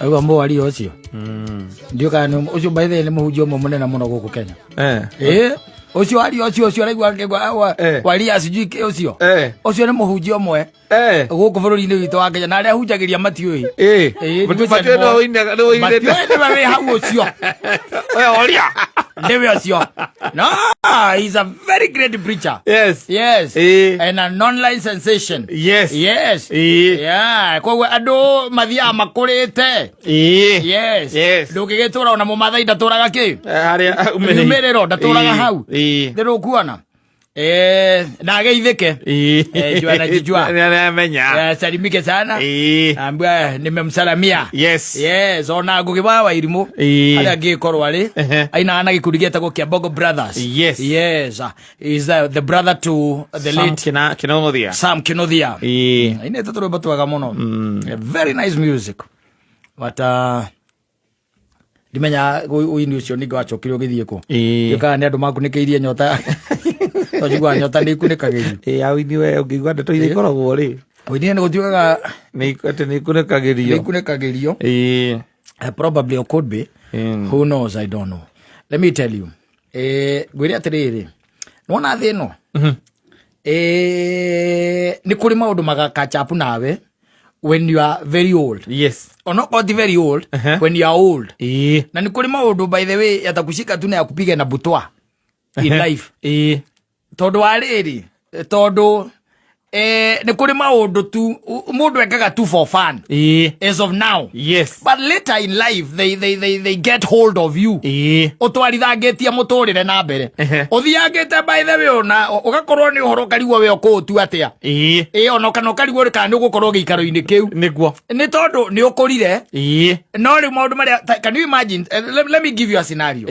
Awa mo wali ocio. Ndio kana ucio by the way muhunjio mo munene muno guku Kenya. Ucio wali ocio raigwa ngegwa wali asijui ke ucio. Ucio ni muhunjio mwe. Guku bururi-ini witu wa Kenya na aria hunjagiria matiui. Mutipatio no inde. Matiui hau ucio. Oria. Never ucio. No, he's a very great preacher. Yes. And a non-line sensation. Yes. Yeah. Kwa ando mathia makurite. Yes. Ndugigitura ona mumathai ndaturaga ki. Haria umerero ndaturaga hau. Ndiru kuona. Na geithike. Juana jijua. Menya. Salimike sana. Ambia nimemsalamia. Yes. Ona ngugiba wa irimu. Aria ngikorwo ari. Aina ana gikundi gietagwo kia Bongo Brothers. Yes. Is the brother to the late Kinothia. Sam Kinothia. Ine tatoro batwaga muno. Very nice music. But dimenya uini ucio ningo achokire ugithie ku. Yuka ni andu makunikeirie nyota. Ojigwa nyota ni kunikagirio. Awini we ungigwa ndeto ire ikoragwo ri. Wini ni gutigaga ni kunikagirio. Probably or could be. Who knows? I don't know. Let me tell you. Gwiri atiriri. Nona thino. Ni kuri maundu magakachapu nawe when you are very old. Yes. Or not very old, when you are old. Na ni kuri maundu by the way yatakushika tu na yakupiga na butwa in life. Todo ariri. Todo ni kuri maundu tu mundu ekaga tu for fun. As of now. Yes. But later in life they get hold of you. Utwarithangetie muturire na mbere. Uthiangete by the way ona ugakorwo ni uhoro karigwo we okutu atia. Ona kana karigwo ri kana ugukorwo giikaro-ini kiu. Niguo. Ni tondu ni ukurire. No ri maundu maria can you imagine let me give you a scenario.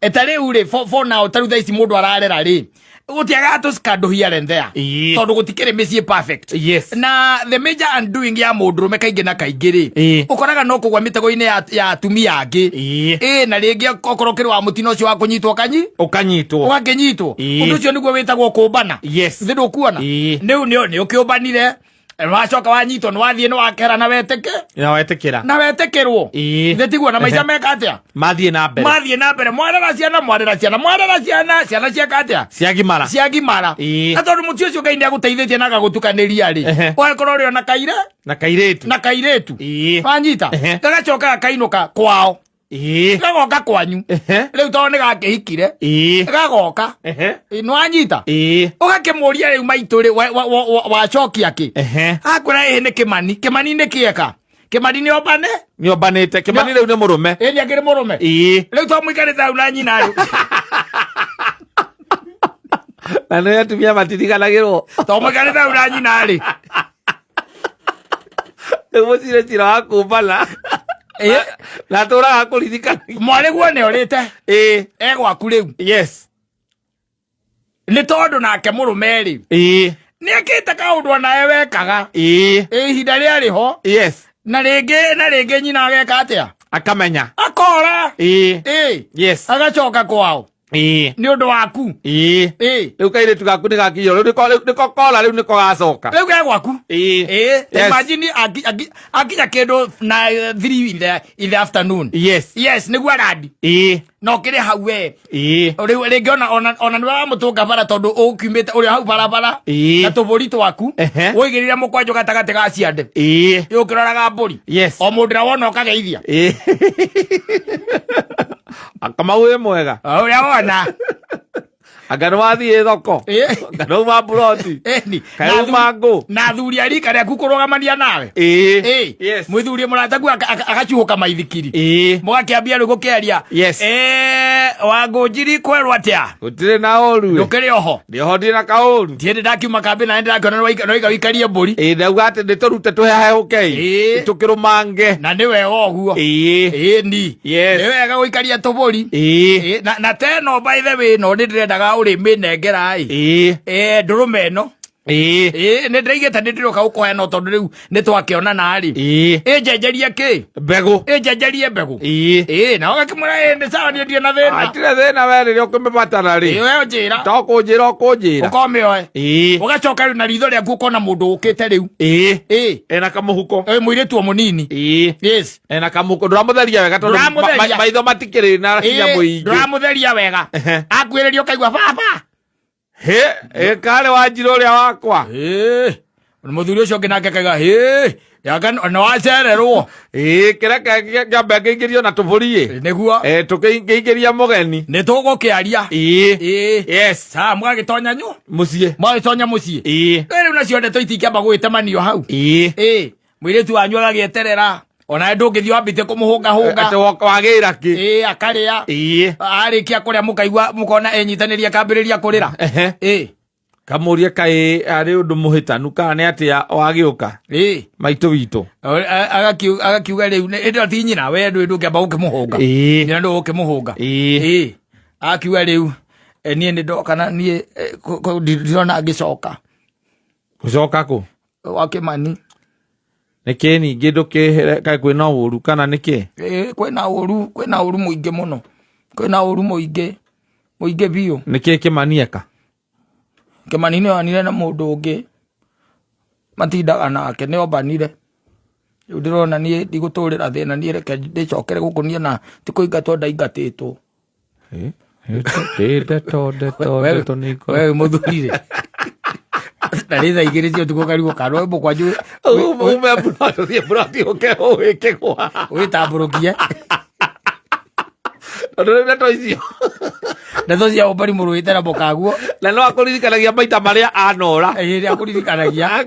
Etare ure for now taru thaisi mundu ararera ri. Utiaga to skando here and there. Tondu gutikire misie perfect. Yes. Na the major undoing ya mundurume kaingi na kaingiri. Ukoraga no kugwa mitego-ini ya atumia angi. Na ringi okorokirwo wa mutino ucio wa kunyitwo ukanyitwo. Ugakinyitwo. Undu ucio niguo witagwo kumbana. Yes. Ndio kuona. Ni ukiumbanire. Wacoka wanyitwo ni wathie ni wakera na weteke. Na wetekirwo. Ndetigwo na maica meka atia. Mathie na mbere. Mwarera ciana ciaka atia. Ciagimara. Na tondu muti ucio Ngai ni aguteithitie na agagutukaniria ri. Wakorwo ri ona na kairetu. Wanyita. Gagacoka kainuka kwao. Gagoka kwanyu. Riu tondu ni gakihikire. Gagoka. Nwanyita. Ugakimuria riu maituri wacokia ki. Akwira ni Kimani ni kieka. Kimani ni ombanite. Kimani riu ni murume. Ni angire murume. Riu to muikarite au na nyina riu. Na no atumia matiriganagirwo. To muikarite au na nyina ri. Mucire tira wa kumbana. Na turaga kuririkana. Mwariguo ni orite. Egwaku riu. Yes. Ni tondu nake murume ri. Ni akite kaundu nae wekaga. Ihinda ria riho. Yes. Na ringi nyina ageka atia. Akamenya. Akora. Yes. Agacoka kwao. Ni undu waku. Riu kairetu gaku ni gakiyo. Riu niko kola riu niko gacoka. Riu gagwaku. Imagine akinya kindu na 3 in the afternoon. Yes, niguo aradi. No kire hau we. Riu ringi ona ni wa mutunga bara tondu ukiumite uri hau bara. Na tuburi twaku. Uigirire mukwanjo gatagati ga ciande. Yukiroraga mburi. O mundu na wona ukageithia. Akamau mwega. Uria wona. Agano wathie thoko. Agano ma buroti. Kayo mango. Na thuri ari kare kukurugamania nawe. Yes. Muthuri muratagu agachuhuka maithikiri. Mugakiambia rugo kiaria. Yes. Wangu njiri kwerwa atia. Gutire na oru. Ndukiri oho. Ndiho ndi na kaoru. Tiende ndakiuma kambi na ndira kana no wikaria mburi. Ndauga ati nditurute tuhehe ukei. Tukirumange. Na niwe oguo. Ni. Yes. Niwe ga wikaria tuburi. Na teno by the way no ndirendaga uri minengerai. Ndurume no nä ndaigäte nä ndä roka gå kåheana tondå rä u nä twakäonana rä njenjerie kä mbegå njenjerie mbegå na å gakä må ra nä sawa nä ndirä na thä na atirä thä na we rä rä a å kä mä batara rä we njä ra to kå njä ra å kå njä ra å komä oe å gacoka rä u na ritho rä aku å kona må ndå å kä te rä u ena kamå huko må irä tu o må nini ena kamå huko ndå ramå theria wega tondå maitho matikä rä na hinya må ingä ndå ramå theria wega akuä rä ria å kaigua baba karä wa njirå å rä a wakwa må thuri å cio å ngä nake kaiga na wacererwo kä reke kä ambe ngä ingä rio na tå bå ri nä guo tå ngä ingä ria må geni nä tå gå kä aria mwagä tonya nyå må ciä mwagä tonya må ciä rä u nacio ndeto itingä amba gå gä temanio hau må irä tu wanyu agagä eterera ona ndå ngä thiä wambä te kå må hå nga hå nga wagä ra kä akarä a arä kä a kå rä a må kaigua må kona enyitanä ria akambä rä ria kå rä ra kamå rie kaä arä å ndå må hä tanu kana nä atä a wagä å ka maitå witå agakiuga rä u ä ndä ti nyina we ndå ndå kä amba gå kä må hå nga nä ndå gå kä må hå nga agakiuga rä u niä nä ndoka na niä ndirona ngä coka gå coka kå wakä mani nä kä ningä ndå kä kaä kwä na å ru kana nä kä kwä na å ru må ingä må no kwä na å ru må ingä biå nä kä kä manieka kä mani nä onire na må ndå å ngä matindaga nake nä ombanire rä u ndä rona niä ndigå tå rä ra thä na niä reke ndä cokere gå kå niä na tä kå ingatwo ndaingatä two we må thuri rä na rä tha igä rä cio tukå karigå kanå må kwanju wä tambå rå kie ndeto icio ndeto cia å mbari må rå ä te na må kaguo na no akå ririkanagia maita marä a anora rä akå ririkanagia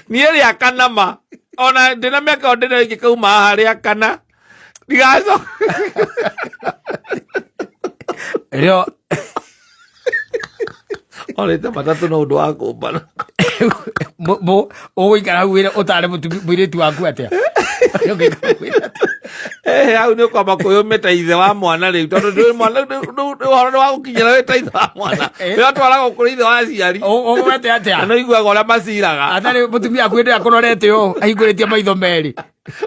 niä rä a kana ma ona ndä na mä aka ndä na ingä kauma harä a kana ndigaco rä o orä te matatå no å ndå wa kå mbana å gå ikara hau å tarä må irä tu waku atä hau nä å kwamba kwä å mä ta ithe wa mwana rä u tondå mwana horo nä wa gå kinyä ra wä ta ithe wa mwana nä atwaragwo kå rä ithe wa ciari å gwete atä no iguaga å rä a maciraga atarä må tumia akuä ndä akå rorete å ahingå rä tie maitho merä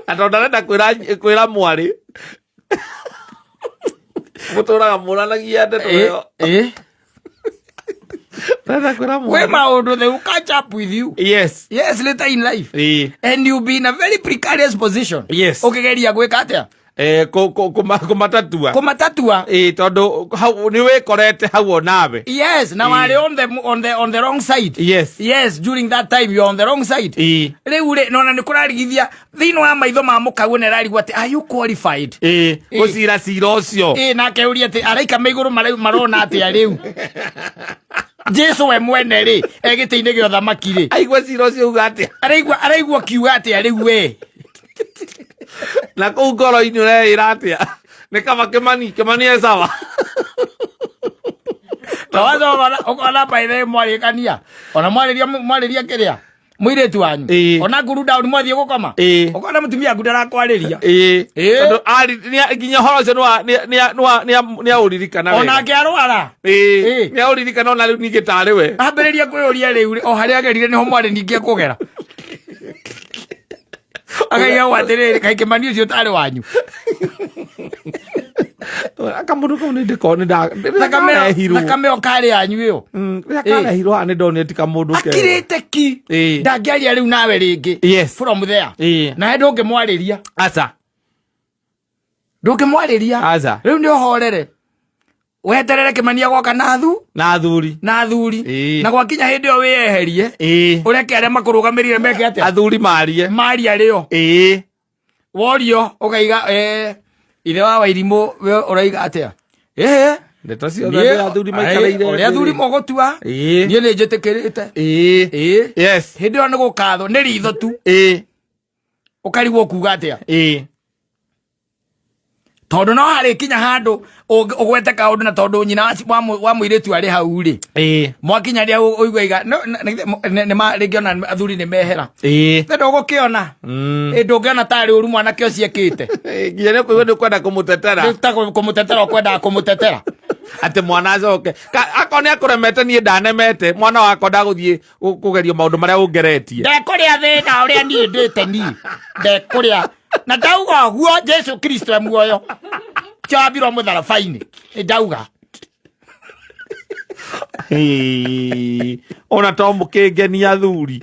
na tondå ndarenda kwä ra mwarä må tå raga må ranagia ndeto ä yo we maundu they will catch up with you yes later in life and you'll be in a very precarious position ukigeria gwika atia kumatatua tondu ni wikorete hau onawe na wari on the wrong side during that time you're on the wrong side riu ri nona ni kurarigithia thiini wa maitho ma mukagu ne rarigwa ati are you qualified gucira cira ucio na keuria ati araika maiguru marona atia riu Jesu we mwene ri egite-ini gio thamaki ri aigua cira ucio uga atia araigua kiuga atia riu we na kuu ngoro-inĩ ũreĩra atĩa nĩ kaba kĩmani e sawa tawacogora ũkona baithe mwarĩkania ona mwarĩria kĩrĩa mũirĩtu wanyu ona nguru down mwathiĩ gũkoma ũkona mũtumia aku ndarakwarĩria tondũ nginya horo ũcio nĩ aũririkana onake arwara nĩ aũririkana ona rĩu ningĩ tarĩ we ambĩrĩria kwĩyũria rĩu o harĩa agerire nĩho mwarĩ ningĩ kũgera akaiga watiriri kai Kĩmani ucio tari wanyu akamundu kau ni ndiko ni thakame okari yanyu iyo akarehirwo ani ndoneti kamundu ke akirite ki ndangiaria riu nawe ringi from there na ndungi mwariria aca ndungi mwariria aca riu ni uhorere weterere Kĩmani agoka na athuri na gwakinya hindi yo wiyeherie ureke aria makurugamirire meke atia athuri maria rio worio ukaiga ithe wa Wairimu uraiga atia ndeto ciothe athuri maikareire uri athuri mogotua nie ni njitikirite hindi yo ni gukatho ni ritho tu ukarigwo kuga atia tondu no hari kinya handu ugwete kaundu na tondu nyina wa muiritu ari hau ri mwakinya ria uigaiga ni ma regiona athuri ni mehera ndo gukiona ndungiona tari uru mwana kio ciekite nginya ni kwenda kumutetera kwenda kumutetera ate mwana acoke akone akuremete nie ndanemete mwana wako ndaguthie kugerio maundu maria ungeretie ndekuria thina uria nie ndite ni ndekuria na ndauga guo Jesu Kristo emuoyo chabiro mutharabaini ndauga ona to mukingenia thuri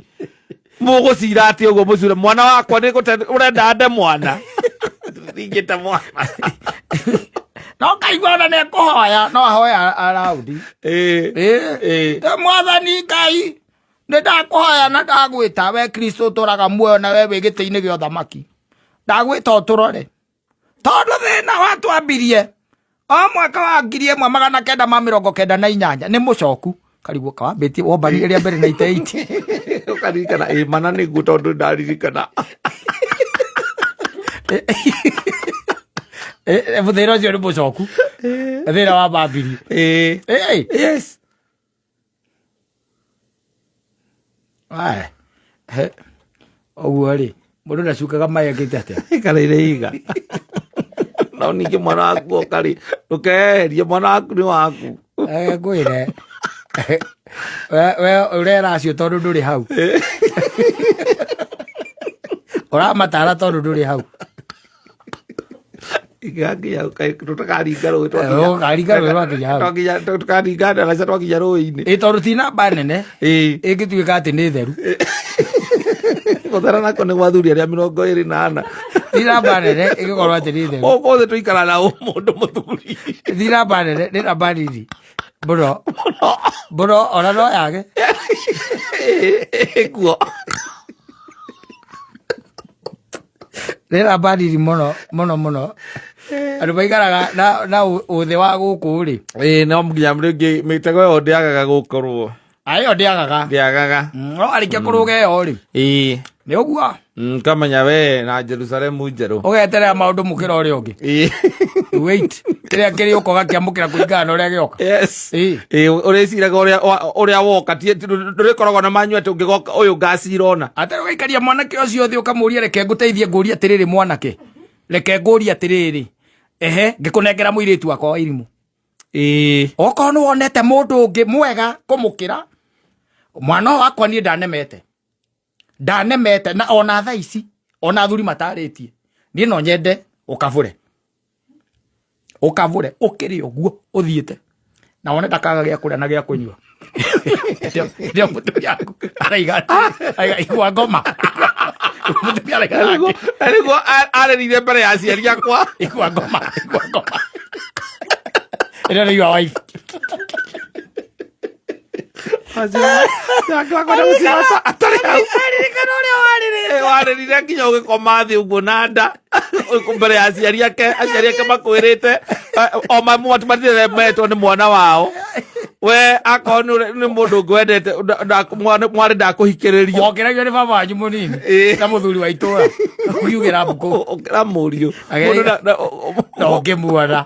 mugucira ati uguo mucure mwana wakwa ni urenda ande mwana ringita mwana no kaigwana ne kuhoya no hoya araudi ta mwathani Ngai ndakuhoya na ndagwita we Kristo turaga muoyo na we wigite-ini gio thamaki ndagwita uturore tondu thina watwambirie o mwaka wa 1998 ni mucoku karibu kawambitie wombani ria mbere 98 ukaririkana mana niguo tondu ndaririkana thina ucio ni mucoku thina wa mbambiri yes oguo ri mundu ndacukaga mai angite atia ikareire iga no ningi mwana waku okari ukeherie mwana waku ni waku ngwire we urera acio tondu nduri hau uramatara tondu nduri hau igagia tutakaringa rũĩ twaringa rũĩ rwakinya hau tukaringa ndaraca twakinya rũĩ-inĩ tondu ti namba nene ĩngĩtuĩka atĩ nĩ theru gũthera nako nĩ gwathuri arĩa 24 ti namba nene ĩngĩkorwo atĩ nĩ theru ũmũthĩ tũikara na mũndũ mũthuri ti namba nene nĩ namba nini mũno ona no yage ĩkuo nĩ namba nini mũno andũ maikaraga na ũthĩ wa gũkũ rĩ no nginya rĩngĩ mĩtego ĩyo ndĩagaga gũkorwo ayo ndĩagaga no arĩkia kũrũga ĩyo rĩ nĩ ũguo kamenya we na Jerusalemu njerũ ũgeterera maũndũ mũkĩra ũrĩa ũngĩ wait kĩrĩa kĩrĩ ũkoga kĩamũkĩra kũringana na ũrĩa gĩoka ũrĩciraga ũrĩa woka ndũrĩkoragwo na manyu atĩ ũngĩgoka ũyũ ngacira ona atĩ ũgaikaria mwanake ũcio thĩ ũkamũria reke ngũteithie ngũria atĩrĩrĩ mwanake reke ngũria atĩrĩrĩ ngĩkũnengera mũirĩtu wakwa wa irimũ okorwo nĩ wonete mũndũ ũngĩ mwega kũmũkĩra mwana wakwa niĩ ndanemete na ona thaa ici ona thuri matarĩtie niĩ no nyende ũkabũre ũkĩrĩ ũguo ũthiĩte na wone ndakaga gĩa kũrĩa na gĩa kũnyua ndio mũtumia waku araiga igua ngoma mũtumia arĩguo arerire mbere ya aciari akwa igua ngoma ĩno nĩ your wife warĩrire nginya ũgĩkoma thĩ ũguo na nda mbere ya aciari ake makwĩrĩte o matiremetwo nĩ mwana wao we akorwo nĩ mũndũ ũngĩ wendete mwarĩ ndakũhikĩrĩrio ongeragio nĩ baba wanyu mũnini na mũthuri wa itũra kũriugĩra mbũkũ ũkĩra mũriũ na ũngĩmuona